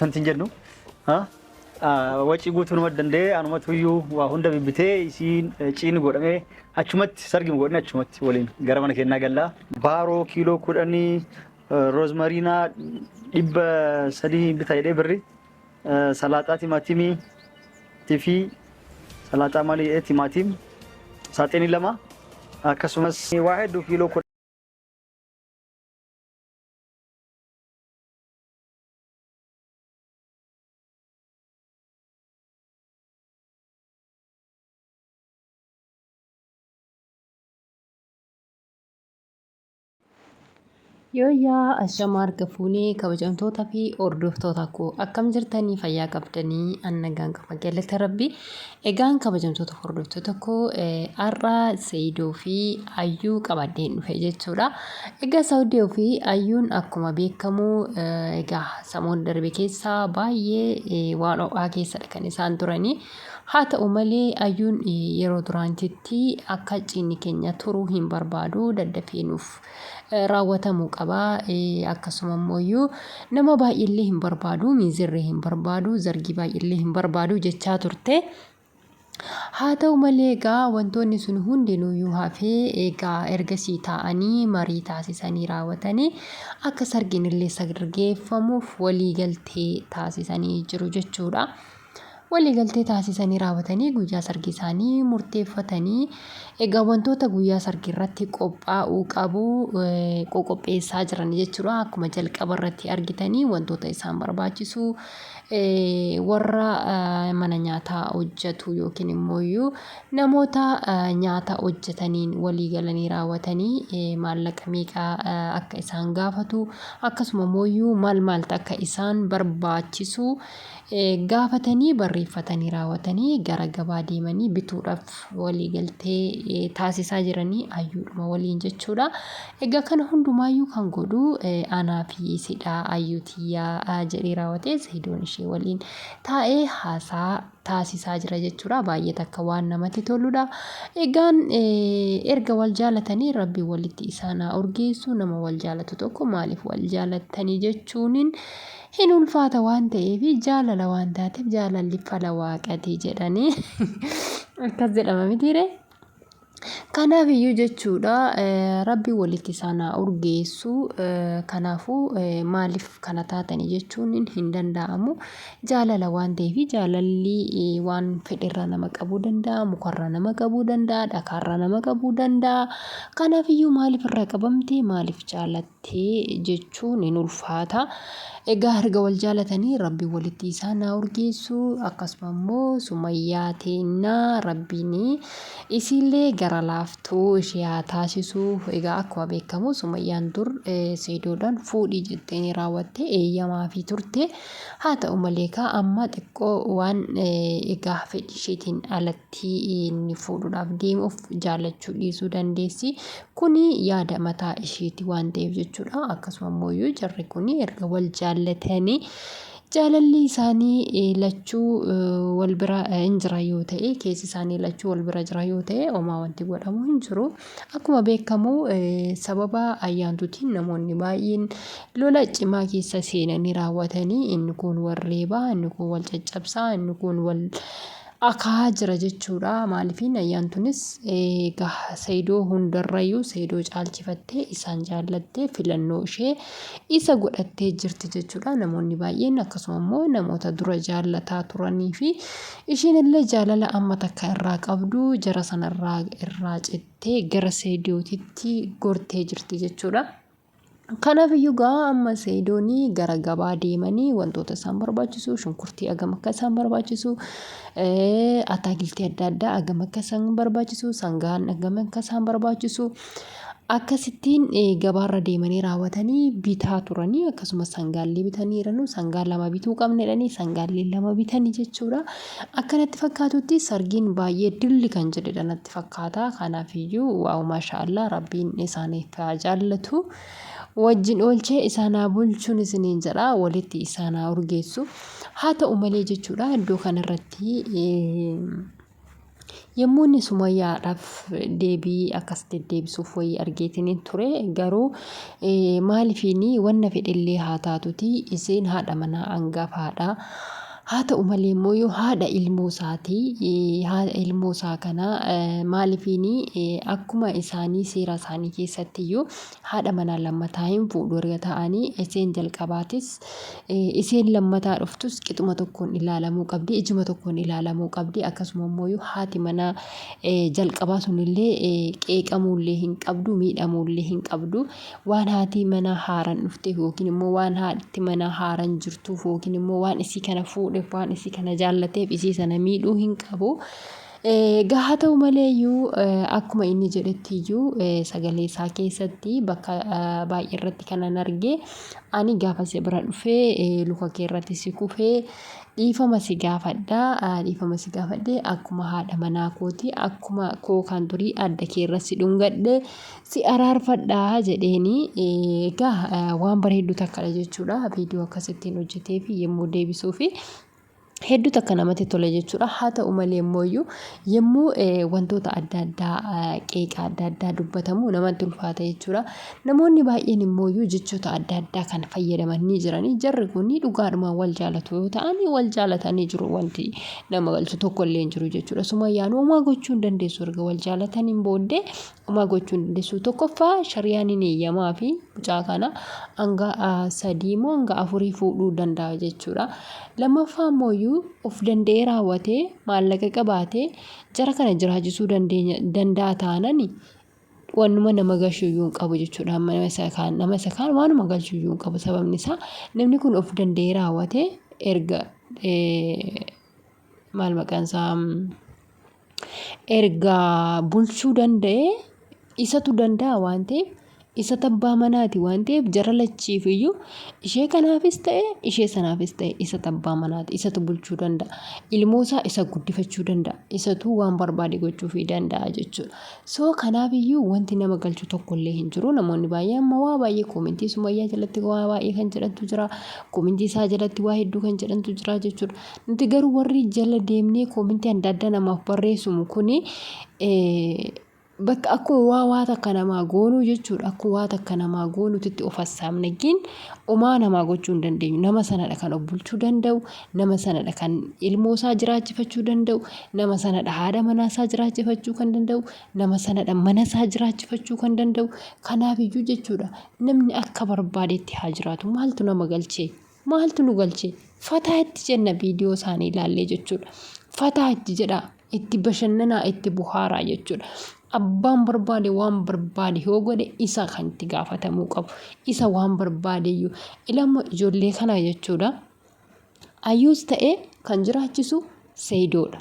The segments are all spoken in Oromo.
wanti jennu wacii guutuu nama danda'e anumatu iyyuu waa hunda bibbitee isiin ciini godhamee achumatti sargima godhanii achumatti waliin gara mana kennaa gallaa baaroo kiiloo 10 roozmariinaa 300 bitaa jedhee birri salaaxaa timaatimii tifi salaaxaa malee timaatim saaxinii 2 akkasumas waa hedduu kiiloo Yooyaa ashama harka fuunee kabajamtoota fi hordoftoota koo akkam jirtanii fayyaa qabdanii annagaan qaba galata rabbii. Egaan kabajamtoota hordoftoota koo har'a Saidoo fi Ayyuu qabadeen dhufe jechuudha. Egaa Saidoo fi Ayyuun akkuma beekamu egaa samoon darbe keessaa baay'ee waan ho'aa keessadha kan isaan turanii. Haa ta'u malee Ayyuun yeroo duraantitti akka ciinni keenya turuu hin barbaadu daddafeenuuf raawwatamuu qaba. Akkasuma immoo nama baay'illee hin barbaadu, miizirree hin barbaadu, zargii baay'illee hin barbaadu jechaa turte. Haa ta'u malee egaa wantoonni sun hundinuyyuu hafee egaa ergasii taa'anii marii taasisanii raawwatanii akka sargiin illee sagangeeffamuuf waliigaltee taasisanii jiru jechuudha. Waliigaltee taasisanii raawwatanii guyyaa sargii isaanii murteeffatanii egaa wantoota guyyaa sargii irratti qophaa'uu qabu qopheessaa jiran jechuudha. Akkuma jalqaba irratti argitanii wantoota isaan barbaachisu warra mana nyaataa hojjetu yookiin immoo namoota nyaata hojjetaniin walii galanii raawwatanii maallaqa meeqa akka isaan gaafatu akkasuma immoo maaltu akka isaan barbaachisu gaafatanii barreeffatanii raawwatanii gara gabaa deemanii bituudhaaf waliigaltee taasisaa jiranii Ayyuudhuma waliin jechuudha. Egaa kana hundumaayyuu kan godhu anaa fi sidhaa Ayyuutiyyaa jedhee raawwatee Saidoon ishee waliin taa'ee haasaa taasisaa jira jechuudha. Baay'ee takka waan namatti toludha. Egaan erga wal jaalatanii rabbi walitti isaan urgeessu. Nama wal jaalatu tokko maaliif wal jaalatanii jechuuniin hin ulfaata waan ta'eef jaalala waan taateef jaalalli fala waaqati jedhanii akkas jedhama mitiire. Kanaaf iyyuu jechuudha rabbi walitti isaan urgeessu. Kanaafuu maaliif kana taatanii jechuun hin danda'amu. Jaalala waan ta'eef jaalalli waan fedhirra nama qabuu danda'a, mukarra nama qabuu danda'a, dhakaarra nama qabuu danda'a. Kanaaf iyyuu maaliif irraa qabamte maaliif jaalattee jechuun hin ulfaata. Egaa erga wal jaalatanii rabbi walitti isaan urgeessu. Akkasuma immoo Sumayyaa teennaa rabbiin isiillee gara laaftuu ishee haa taasisu. Egaa akkuma beekamu Sumayyaan dur Saidoodhaan fuudhii jettee raawwatte eeyyamaa fi turte. Haa ta'u malee amma xiqqoo waan egaa fedhii isheetiin alatti inni fuudhuudhaaf deemuuf jaallachuu dhiisuu dandeessi. Kuni yaada mataa isheeti waan ta'eef jechuudha. Akkasuma immoo jarri kun erga wal jaallatanii jaalalli isaanii lachuu wal bira hin jira yoo ta'e keessi isaanii lachuu wal bira jira yoo ta'e homaa wanti godhamu hin jiru. Akkuma beekamu sababa ayyaantuutiin namoonni baay'een lola cimaa keessa seenanii raawwatanii inni kun wal reebaa, inni kun wal caccabsaa, inni kun wal akaa jira jechuudha. Maaliifin ayyaantuunis egaa Saidoo hundarrayyuu Saidoo caalchifattee isaan jaallattee filannoo ishee isa godhattee jirti jechuudha. Namoonni baay'een akkasuma immoo namoota dura jaallataa turanii fi isheen illee jaalala amma takka irraa qabdu jara sanarraa irraa cittee gara Saidootitti gortee jirti jechuudha. Kanaaf iyyuu amma Saidoonii gara gabaa deemanii wantoota isaan barbaachisu shunkurtii hagam akka isaan barbaachisu ataakiltii adda addaa hagam akka isaan barbaachisu sangaan hagam akka isaan barbaachisu akkasittiin gabaarra deemanii raawwatanii bitaa turanii. Akkasumas sangaallee bitanii jiranu. Sangaan 2 bituu qabna jedhanii sangaallee 2 bitanii jechuudha. Akkanatti fakkaatutti sargiin baay'ee dilli kan jedhedha natti fakkaata. Kanaaf iyyuu waaw maashaallah rabbiin isaaniif jaallatu. Wajjin oolchee isaanaa bulchuun isiniin jedha walitti isaanaa urgeessu. Haa ta'u malee jechuudha iddoo kanarratti Yommuun Sumayyaadhaaf deebii akkas deddeebisuuf wayii argeetiniin ture garuu maaliifiin wanna fedhillee haa taatuti isiin haadha manaa hangafaadha. Haa ta'u malee immoo yoo haadha ilmoo isaatii haadha ilmoo isaa kana maaliifiin akkuma isaanii seera isaanii keessatti iyyuu haadha manaa lammataa hin fuudhu erga ta'anii isheen jalqabaatis isheen lammataa dhuftus qixuma tokkoon ilaalamuu qabdi ijuma tokkoon ilaalamuu qabdi akkasuma immoo haati manaa jalqabaa sunillee qeeqamuullee hin qabdu miidhamuullee hin qabdu waan haati manaa haaraan dhufte yookiin immoo waan haati manaa haaraan jirtuuf yookiin immoo waan isii kana fuudheef waan isii kana jaallateef isii sana miidhuu hin qabu. Haa ta'u malee iyyuu akkuma inni jedhetti iyyuu sagalee isaa keessatti bakka baay'ee irratti kanan arge ani gaafa si bira dhufee luka kee irratti si kufee dhiifama si gaafadhee akkuma haadha manaa kooti akkuma koo kan durii adda kee irra si dhungadhe si araarfadhaa jedheeni waan bareedduu takkadha jechuudha viidiyoo akkasittiin hojjetee fi yemmuu deebisuu fi hedduu takka namatti tole jechuudha. Haa ta'u malee immoo yemmuu wantoota adda addaa qeeqa adda addaa dubbatamu namatti ulfaata jechuudha. Namoonni baay'een immoo jechoota adda addaa kan fayyadamanii jiranii jarri kun dhugaadhumaan wal jaalatu yoo ta'an wal jaalatanii jiru wanti nama galchu tokko illee hin jiru jechuudha. Sumayyaan homaa gochuu hin dandeessu erga wal jaalataniin booddee homaa gochuu hin dandeessu. Tokkoffaa shari'aan hin eeyyamaa fi mucaa kana hanga 3 moo hanga 4 fuudhuu danda'a jechuudha. Lammaffaa immoo of danda'ee raawwatee maallaqa qabaatee jara kana jiraachisuu danda'a taanani wannuma nama galchuuyyuu hin qabu jechuudha. Nama isa kaan waanuma galchuuyyuu hin qabu sababni isaa namni kun of danda'ee raawwatee erga maal maqaan isaa erga bulchuu danda'ee isatu danda'a waan ta'eef isa tabbaa manaati waan ta'eef jara lachiif iyyuu ishee kanaafis ta'e ishee sanaafis ta'e isa tabbaa manaati isatu bulchuu danda'a ilmoo isaa isa guddifachuu danda'a isatu waan barbaade gochuufii danda'a jechuudha. So kanaaf iyyuu wanti nama galchu tokkollee hin jiru. Namoonni baay'een amma waa baay'ee koomentii Sumayyaa jalatti waa baay'ee kan jedhantu jira koomentii isaa jalatti waa hedduu kan jedhantu jira jechuudha. Nuti garuu warri jala deemnee koomentii adda addaa namaaf barreessumu kuni bakka akkuma waa takka namaa goonuu jechuudha. Akkuma waa takka namaa goonuutti of hassaabnagiin homaa namaa gochuu hin dandeenyu. Nama sanadha kan of bulchuu danda'u, nama sanadha kan ilmoo isaa jiraachifachuu danda'u, nama sanadha haadha manaa isaa jiraachifachuu kan danda'u, nama sanadha mana isaa jiraachifachuu kan danda'u. Kanaaf iyyuu jechuudha namni akka barbaadetti haa jiraatu. Maaltu nama galchee? Maaltu nu galchee? Fataa itti jenna viidiyoo isaanii ilaallee jechuudha. Fataa itti jedha, itti bashannanaa, itti buhaaraa jechuudha. Abbaan barbaade waan barbaade yoo godhe isa kan itti gaafatamuu qabu. Isa waan barbaade iyyuu ilma ijoollee kana jechuudha. Ayyuus ta'ee kan jiraachisu Seeyidoodha.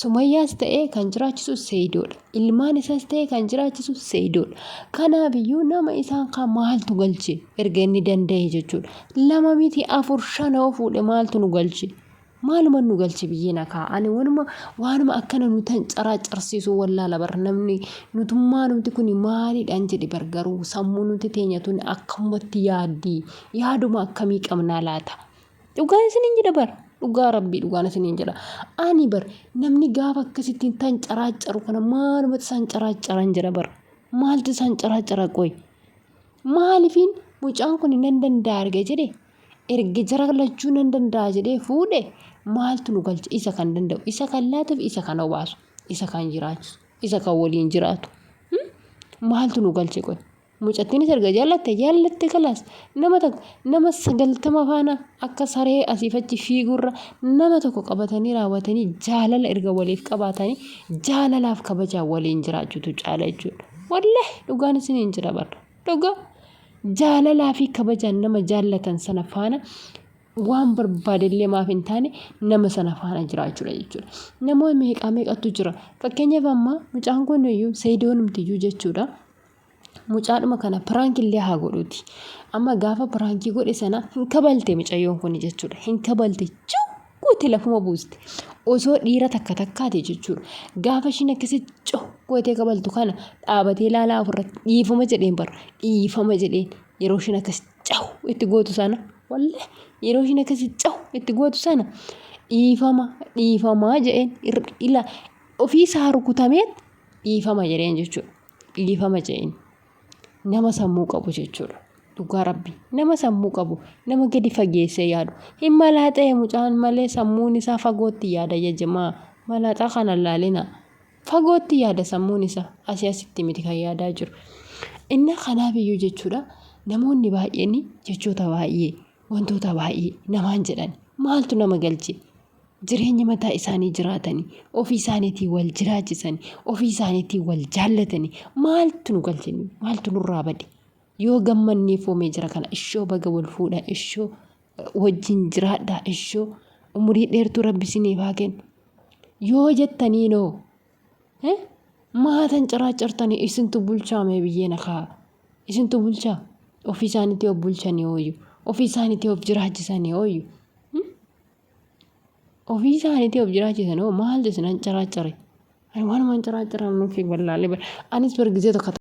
Sumayyaas ta'ee kan jiraachisu Seeyidoodha. Ilmaan isaas ta'ee kan jiraachisu Seeyidoodha. Kanaaf iyyuu nama isaan kan maaltu galche erga inni danda'e jechuudha. 2 miti 4 5 fuudhe maaltu nu galche? Maaluma nu galche biyyee nakaa ani waanuma akkana nu tan carsiisuu wallaala bar namni nutummaa nuti kun maaliidhaan jedhe bargaruu sammuu nuti teenyatuun akkamatti yaaduma akkamii qabnaa laata? Dhugaan isiniin jedha bar dhugaa rabbii dhugaan isiniin jedha. Ani bar namni gaafa akkasittiin tan caraacaru kana maaluma isaan caraacaran jedha bar maaltu isaan caraacara qoy maaliifin mucaan kun nan danda'a arga jedhe erga jara lachuu nan danda'a jedhee fuudhe maaltu nu galche? Isa kan danda'u isa kan laatuuf isa kan obaasu isa kan jiraachisu isa kan waliin jiraatu maaltu nu galche qoy? Mucattiinis erga jaallatte kalaas nama 90 faana akka saree asiifachi fiigurra nama tokko qabatanii raawwatanii jaalala erga waliif qabaatanii jaalalaaf kabajaa waliin jiraachuutu caala jechuudha. Wallahi dhugaan isiniin jira bar dhugaa jaalalaa fi kabajaan nama jaallatan sana faana waan barbaadellee maaf hin taane nama sana faana jiraachuudha jechuudha. Namoonni meeqatu jira fakkeenyaaf amma mucaan kun iyyuu Seeyidoonumtiyyuu jechuudha. Mucaadhuma kana piraankiillee haa godhuuti. Amma gaafa piraankii godhe sana hin kabalte mucayyoon kun jechuudha. Hin kabalte guutti lafuma buuste. Osoo dhiira takkaate jechuudha. Gaafa ishiin akkasitti gootee kabaltu kana dhaabatee ilaalaa ofirratti dhiifama jedheen bar dhiifama jedheen yeroo ishiin akkasitti itti gootu sana wallee yeroo ishiin akkasitti itti gootu sana dhiifamaa jedheen ofii isaa rukutameet dhiifama jedheen jechuudha. Dhiifama jedheen nama sammuu qabu jechuudha. Dhugaa rabbi nama sammuu qabu nama gadi fageessee yaadu hin malaaxee mucaan malee sammuun isaa fagootti yaada jajjamaa malaaxaa kana laalina fagootti yaada sammuun isaa asii asitti miti kan yaadaa jiru. Inni kanaaf iyyuu jechuudha namoonni baay'een jechoota baay'ee wantoota baay'ee namaan jedhan maaltu nama galche jireenya mataa isaanii jiraatanii ofii isaaniitiin wal jiraachisanii ofii isaaniitiin wal jaallatanii maaltu nu galchanii maaltu nurraa bade yoo gammannee foomee jira kana ishoo baga wal fuudhaa ishoo wajjin jiraadhaa ishoo umurii dheertuu rabbi isiniif haa kennu yoo jettaniinoo maatan ciraacartanii isintu bulchaame biyyeen akaa isintu bulchaa ofii isaaniitii of bulchanii ooyyu ofii isaaniitii of jiraachisanii ooyyu ofii isaaniitii of jiraachisan oo maaltu isinan ciraacare ani waanuma ciraacaraam nuuf wallaalee anis bargisee tokko